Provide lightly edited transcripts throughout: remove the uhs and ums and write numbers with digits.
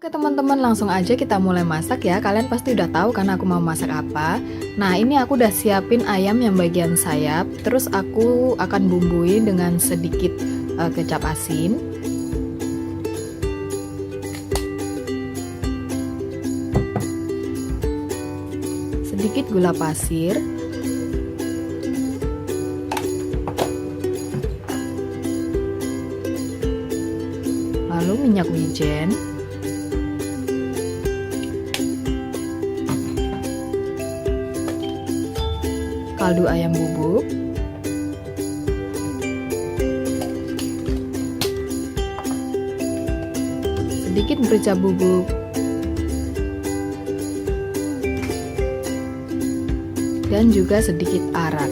Oke teman-teman, langsung aja kita mulai masak ya. Kalian pasti udah tahu kan aku mau masak apa. Nah, ini aku udah siapin ayam yang bagian sayap. Terus aku akan bumbuin dengan sedikit kecap asin, sedikit gula pasir, lalu minyak wijen, kaldu ayam bubuk, sedikit merica bubuk, dan juga sedikit arak.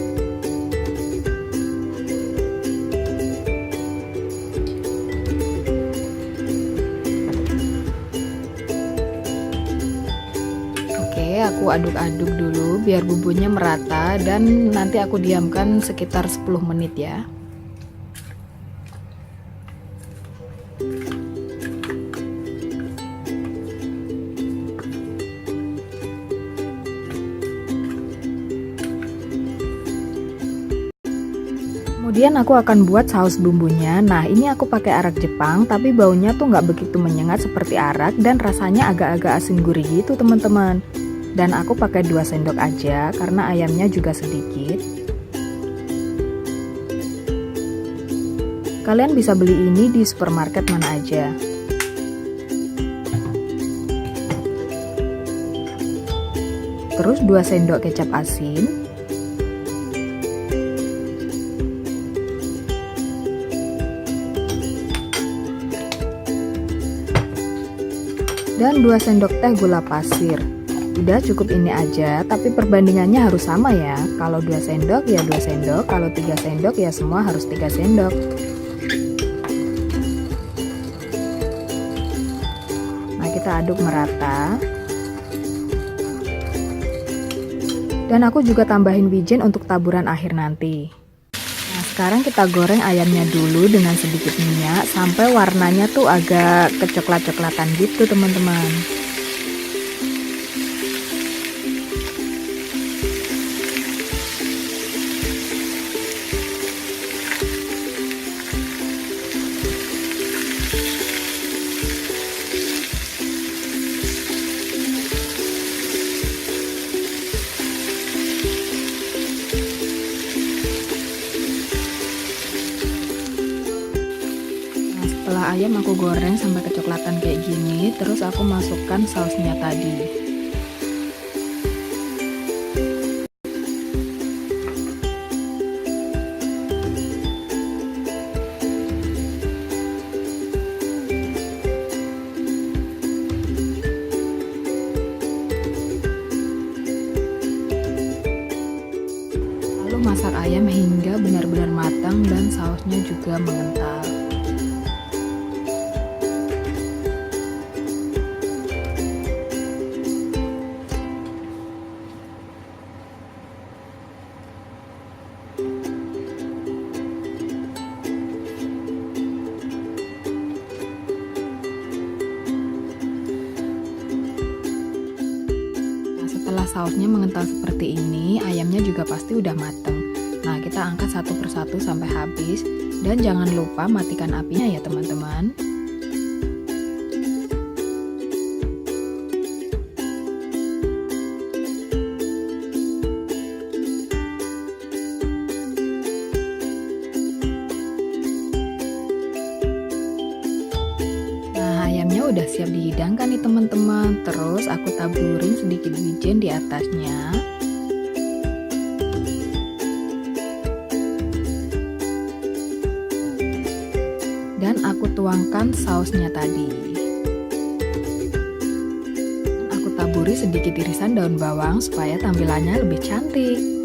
Oke, aku aduk-aduk dulu biar bumbunya merata dan nanti aku diamkan sekitar 10 menit ya. Kemudian aku akan buat saus bumbunya. Nah, ini aku pakai arak Jepang, tapi baunya tuh nggak begitu menyengat seperti arak dan rasanya agak-agak asin gurih gitu teman-teman. Dan aku pakai 2 sendok aja karena ayamnya juga sedikit. Kalian bisa beli ini di supermarket mana aja. Terus 2 sendok kecap asin. Dan 2 sendok teh gula pasir. Udah cukup ini aja, tapi perbandingannya harus sama ya. Kalau 2 sendok ya 2 sendok, kalau 3 sendok ya semua harus 3 sendok. Nah, kita aduk merata. Dan aku juga tambahin wijen untuk taburan akhir nanti. Nah, sekarang kita goreng ayamnya dulu dengan sedikit minyak sampai warnanya tuh agak kecoklat-coklatan gitu teman-teman. Setelah ayam aku goreng sampai kecoklatan kayak gini, terus aku masukkan sausnya tadi. Lalu masak ayam hingga benar-benar matang dan sausnya juga mengental. Setelah sausnya mengental seperti ini, ayamnya juga pasti udah mateng. Nah, kita angkat satu persatu sampai habis. Dan jangan lupa matikan apinya ya teman-teman. Ayamnya udah siap dihidangkan nih teman-teman. Terus aku taburin sedikit wijen di atasnya. Dan aku tuangkan sausnya tadi. Aku taburi sedikit irisan daun bawang supaya tampilannya lebih cantik.